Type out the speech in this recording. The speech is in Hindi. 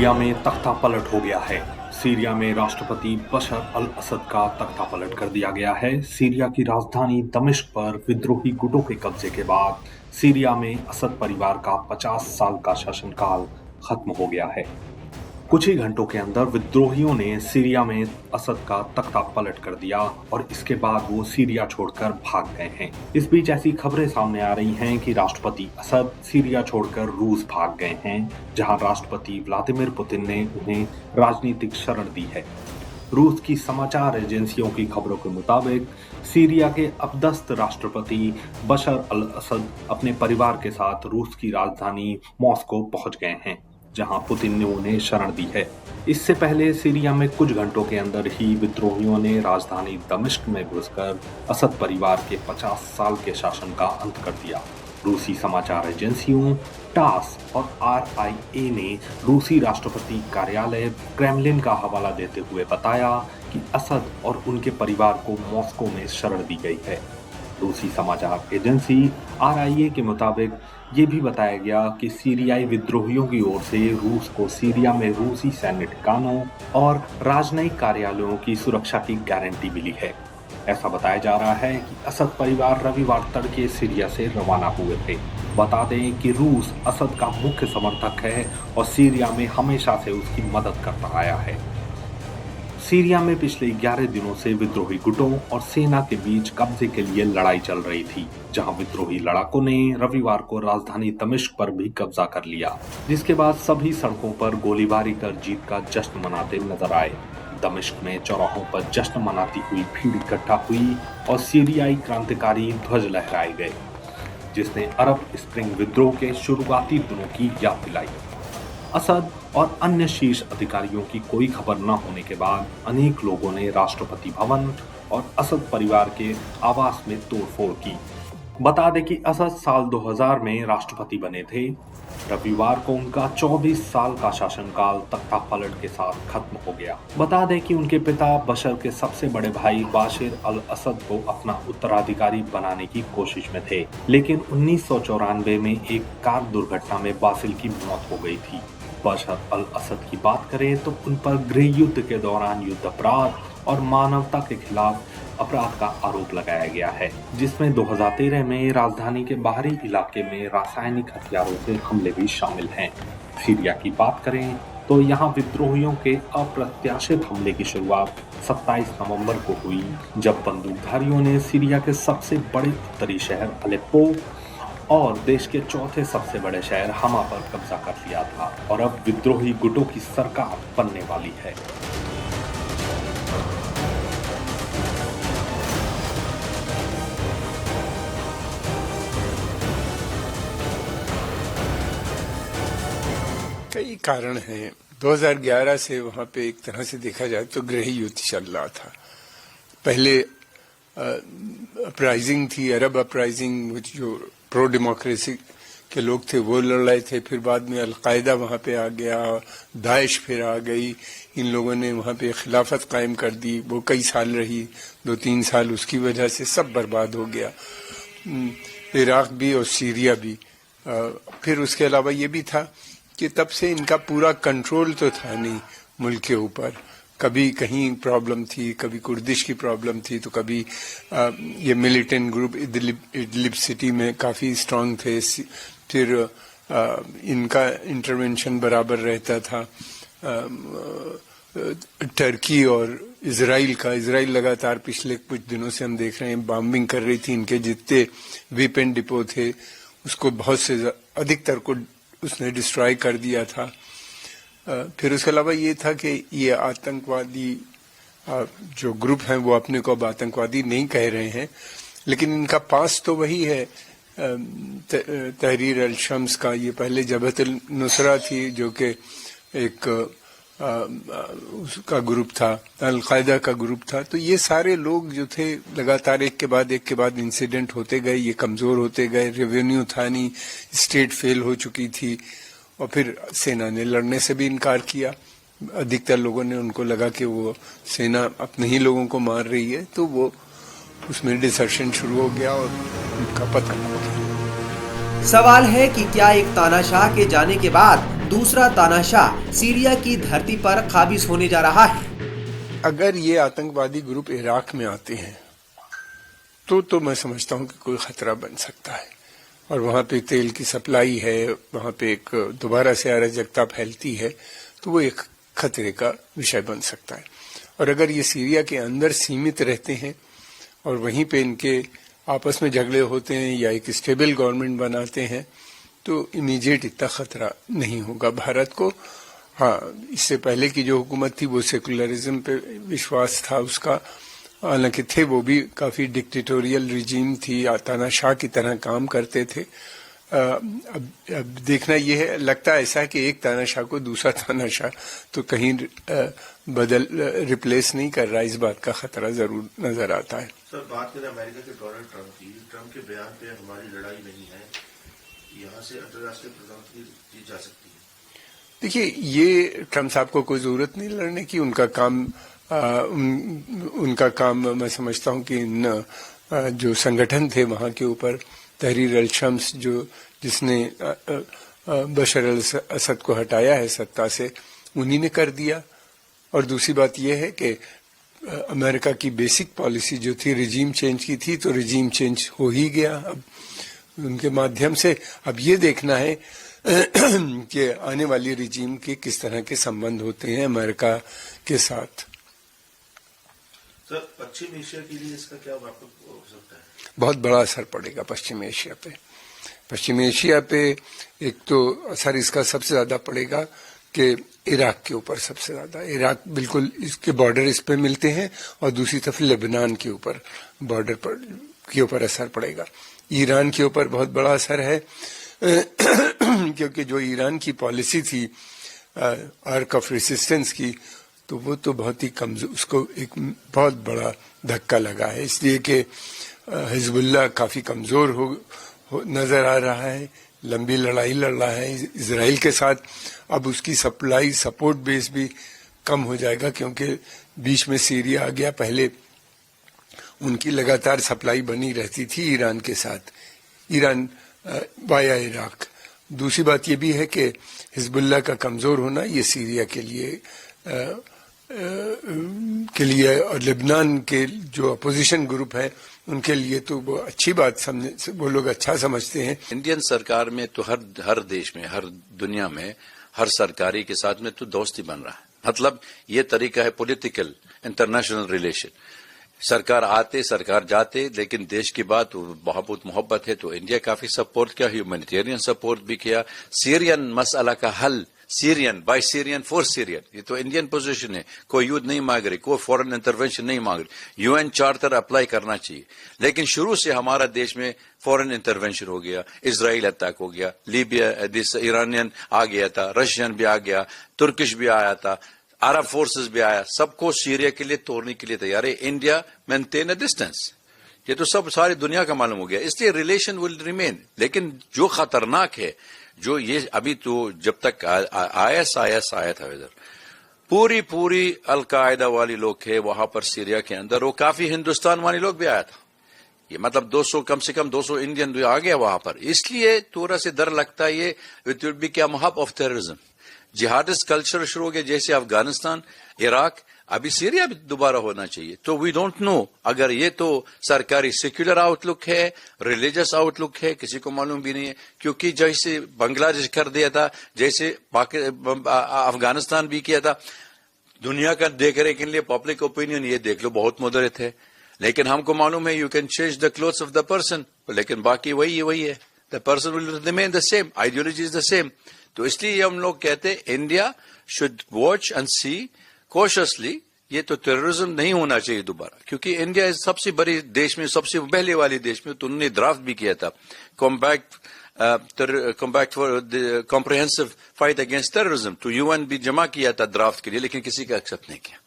सीरिया में तख्ता पलट हो गया है। सीरिया में राष्ट्रपति बशर अल असद का तख्ता पलट कर दिया गया है। सीरिया की राजधानी दमिश्क पर विद्रोही गुटों के कब्जे के बाद सीरिया में असद परिवार का 50 साल का शासनकाल खत्म हो गया है। कुछ ही घंटों के अंदर विद्रोहियों ने सीरिया में असद का तख्ता पलट कर दिया और इसके बाद वो सीरिया छोड़कर भाग गए हैं। इस बीच ऐसी खबरें सामने आ रही हैं कि राष्ट्रपति असद सीरिया छोड़कर रूस भाग गए हैं, जहां राष्ट्रपति व्लादिमीर पुतिन ने उन्हें राजनीतिक शरण दी है। रूस की समाचार एजेंसियों की खबरों के मुताबिक सीरिया के अपदस्थ राष्ट्रपति बशर अल असद अपने परिवार के साथ रूस की राजधानी मॉस्को पहुंच गए हैं, जहां पुतिन ने उन्हें शरण दी है। इससे पहले सीरिया में कुछ घंटों के अंदर ही विद्रोहियों ने राजधानी दमिश्क में घुसकर असद परिवार के 50 साल के शासन का अंत कर दिया। रूसी समाचार एजेंसियों टास और RIA ने रूसी राष्ट्रपति कार्यालय क्रेमलिन का हवाला देते हुए बताया कि असद और उनके परिवार को मॉस्को में शरण दी गई है। रूसी समाचार एजेंसी RIA के मुताबिक ये भी बताया गया कि सीरियाई विद्रोहियों की ओर से रूस को सीरिया में रूसी सैन्य ठिकानों और राजनयिक कार्यालयों की सुरक्षा की गारंटी मिली है। ऐसा बताया जा रहा है कि असद परिवार रविवार तड़के सीरिया से रवाना हुए थे। बता दें कि रूस असद का मुख्य समर्थक है और सीरिया में हमेशा से उसकी मदद करता आया है। सीरिया में पिछले 11 दिनों से विद्रोही गुटों और सेना के बीच कब्जे के लिए लड़ाई चल रही थी, जहां विद्रोही लड़ाकों ने रविवार को राजधानी दमिश्क पर भी कब्जा कर लिया, जिसके बाद सभी सड़कों पर गोलीबारी कर जीत का जश्न मनाते नजर आए। दमिश्क में चौराहों पर जश्न मनाती हुई भीड़ इकट्ठा हुई और सीरियाई क्रांतिकारी ध्वज लहराए गए, जिसने अरब स्प्रिंग विद्रोह के शुरुआती दिनों की याद दिलाई। असद और अन्य शीर्ष अधिकारियों की कोई खबर न होने के बाद अनेक लोगों ने राष्ट्रपति भवन और असद परिवार के आवास में तोड़फोड़ की। बता दें कि असद साल 2000 में राष्ट्रपति बने थे। रविवार को उनका 24 साल का शासनकाल तख्ता पलट के साथ खत्म हो गया। बता दें कि उनके पिता बशर के सबसे बड़े भाई बाशिर अल असद को अपना उत्तराधिकारी बनाने की कोशिश में थे, लेकिन 1994 में एक कार दुर्घटना में बासिल की मौत हो गई थी। बशर अल असद की बात करें तो उन पर गृह युद्ध के दौरान युद्ध अपराध और मानवता के खिलाफ अपराध का आरोप लगाया गया है, जिसमें 2013 में राजधानी के बाहरी इलाके में रासायनिक हथियारों से हमले भी शामिल हैं। सीरिया की बात करें तो यहां विद्रोहियों के अप्रत्याशित हमले की शुरुआत 27 नवंबर को हुई, जब बंदूकधारियों ने सीरिया के सबसे बड़े उत्तरी शहर अलेप्पो और देश के चौथे सबसे बड़े शहर हमा पर कब्जा कर लिया था और अब विद्रोही गुटों की सरकार बनने वाली है। कई कारण हैं। 2011 से वहां पे एक तरह से देखा जाए तो गृह युद्ध चल रहा था। पहले अपराइजिंग थी, अरब अपराइजिंग, जो प्रो डेमोक्रेसी के लोग थे वो लड़ रहे थे। फिर बाद में अलकायदा वहां पे आ गया, दाइश फिर आ गई। इन लोगों ने वहां पे खिलाफत कायम कर दी। वो कई साल रही, 2-3 साल, उसकी वजह से सब बर्बाद हो गया, इराक भी और सीरिया भी। फिर उसके अलावा ये भी था कि तब से इनका पूरा कंट्रोल तो था नहीं मुल्क के ऊपर। कभी कहीं प्रॉब्लम थी, कभी कुर्दिश की प्रॉब्लम थी, तो कभी ये मिलिटेंट ग्रुप इदलिब सिटी में काफ़ी स्ट्रांग थे। फिर इनका इंटरवेंशन बराबर रहता था। टर्की और इजराइल लगातार पिछले कुछ दिनों से हम देख रहे हैं बॉम्बिंग कर रही थी। इनके जितने वेपन डिपो थे उसको बहुत से अधिकतर को उसने डिस्ट्रॉय कर दिया था। फिर उसके अलावा ये था कि ये आतंकवादी जो ग्रुप हैं वो अपने को अब आतंकवादी नहीं कह रहे हैं, लेकिन इनका पास तो वही है तहरीर अल शम्स का। ये पहले जबहत अल नुसरा थी जो कि एक उसका ग्रुप था, अलकायदा का ग्रुप था। तो ये सारे लोग जो थे लगातार एक के बाद इंसिडेंट होते गए, ये कमजोर होते गए। रेवेन्यू था नहीं, स्टेट फेल हो चुकी थी और फिर सेना ने लड़ने से भी इनकार किया। अधिकतर लोगों ने, उनको लगा कि वो सेना अपने ही लोगों को मार रही है, तो वो उसमें डिसर्शन शुरू हो गया और उनका पतन हो गया। सवाल है कि क्या एक तानाशाह के जाने के बाद दूसरा तानाशाह सीरिया की धरती पर काबिज होने जा रहा है। अगर ये आतंकवादी ग्रुप इराक में आते हैं तो मैं समझता हूं कि कोई खतरा बन सकता है, और वहां पे तेल की सप्लाई है, वहां पे एक दोबारा से अराजकता फैलती है, तो वो एक खतरे का विषय बन सकता है। और अगर ये सीरिया के अंदर सीमित रहते हैं और वहीं पे इनके आपस में झगड़े होते हैं या एक स्टेबल गवर्नमेंट बनाते हैं, तो इमीडिएट इतना खतरा नहीं होगा भारत को। हाँ, इससे पहले की जो हुकूमत थी वो सेकुलरिज्म पे विश्वास था उसका, हालांकि थे वो भी काफी डिक्टेटोरियल रिजीम थी, तानाशाह की तरह काम करते थे। अब देखना यह है, लगता है ऐसा है कि एक तानाशाह को दूसरा तानाशाह तो कहीं रिप्लेस नहीं कर रहा, इस बात का खतरा जरूर नजर आता है। सर, बात करें अमेरिका के डोनाल्ड ट्रंप की, ट्रंप के बयान पे हमारी लड़ाई नहीं है, यहाँ से अंतर्राष्ट्रीय प्रधानमंत्री जीत जा सकती है। देखिए, ये ट्रंप साहब को कोई जरूरत नहीं लड़ने की, उनका काम मैं समझता हूं कि इन जो संगठन थे वहां के ऊपर, तहरीर अल शम्स जिसने बशर अल असद को हटाया है सत्ता से, उन्हीं ने कर दिया। और दूसरी बात यह है कि अमेरिका की बेसिक पॉलिसी जो थी रिजीम चेंज की थी, तो रिजीम चेंज हो ही गया अब उनके माध्यम से। अब ये देखना है कि आने वाली रिजीम के किस तरह के संबंध होते हैं अमेरिका के साथ। सर, पश्चिम एशिया के लिए इसका क्या व्यापक हो सकता है? बहुत बड़ा असर पड़ेगा पश्चिम एशिया पे। पश्चिम एशिया पे एक तो असर इसका सबसे ज्यादा पड़ेगा कि इराक के ऊपर सबसे ज्यादा, इराक बिल्कुल इसके बॉर्डर इस पे मिलते हैं, और दूसरी तरफ लेबनान के ऊपर बॉर्डर पर के ऊपर असर पड़ेगा। ईरान के ऊपर बहुत बड़ा असर है क्योंकि जो ईरान की पॉलिसी थी आर्क ऑफ रेसिस्टेंस की, तो वो तो बहुत ही कमजोर, उसको एक बहुत बड़ा धक्का लगा है, इसलिए कि हिजबुल्लाह काफी कमजोर हो नजर आ रहा है, लंबी लड़ाई लड़ रहा है इजराइल के साथ। अब उसकी सप्लाई सपोर्ट बेस भी कम हो जाएगा, क्योंकि बीच में सीरिया आ गया। पहले उनकी लगातार सप्लाई बनी रहती थी ईरान के साथ, ईरान वाया इराक। दूसरी बात ये भी है कि हिजबुल्लाह का कमजोर होना ये सीरिया के लिए और लेबनान के जो अपोजिशन ग्रुप है उनके लिए तो वो अच्छी बात वो लोग अच्छा समझते हैं। इंडियन सरकार में तो हर देश में, हर दुनिया में, हर सरकारी के साथ में तो दोस्ती बन रहा है। मतलब ये तरीका है पॉलिटिकल इंटरनेशनल रिलेशन, सरकार आते सरकार जाते, लेकिन देश की बात बहुत मोहब्बत है। तो इंडिया काफी सपोर्ट किया, ह्यूमैनिटेरियन सपोर्ट भी किया। सीरियन मसला का हल, Syrian by Syrian for Syrian, ये तो इंडियन पोजीशन है। कोई युद्ध नहीं मांग रही, कोई फॉरेन इंटरवेंशन नहीं मांग रही। यूएन चार्टर अप्लाई करना चाहिए, लेकिन शुरू से हमारा देश में फॉरेन इंटरवेंशन हो गया, इजराइल अटैक हो गया, लीबिया ईरानियन आ गया था, रशियन भी आ गया, तुर्किश भी आया था, अरब फोर्सेस भी आया, सबको सीरिया के लिए तोड़ने के लिए तैयार है। इंडिया मेंटेन अ डिस्टेंस, ये तो सब सारी दुनिया का मालूम हो गया, इसलिए रिलेशन विल रिमेन। लेकिन जो खतरनाक है, जो ये अभी तो जब तक आईएस आया था इधर, पूरी अलकायदा वाली लोग थे वहां पर सीरिया के अंदर, वो काफी हिंदुस्तान वाले लोग भी आया था। ये मतलब 200 कम से कम 200 इंडियन भी आ गया वहां पर, इसलिए थोड़ा से डर लगता है ये इट विल बी क्या महब ऑफ टेररिज्म। जिहादिस्ट कल्चर शुरू हो गया, जैसे अफगानिस्तान, इराक, अभी सीरिया भी दोबारा होना चाहिए। तो वी डोंट नो अगर ये तो सरकारी सेक्युलर आउटलुक है, रिलीजियस आउटलुक है, किसी को मालूम भी नहीं है। क्योंकि जैसे बांग्लादेश कर दिया था, जैसे अफगानिस्तान भी किया था, दुनिया का देख रहे के लिए पब्लिक ओपिनियन ये देख लो बहुत मॉडरेट है, लेकिन हमको मालूम है you can change the clothes of the person, लेकिन बाकी वही है, the person will remain the same, ideology is the same. तो इसलिए हम लोग कहते हैं India should watch and see cautiously, ये तो टेररिज्म नहीं होना चाहिए दोबारा, क्योंकि इंडिया सबसे बड़ी देश में, सबसे पहले वाले देश में, तो उन्होंने ड्राफ्ट भी किया था compact for the comprehensive fight against terrorism, तो यूएन भी जमा किया था ड्राफ्ट के लिए, लेकिन किसी का एक्सेप्ट नहीं किया।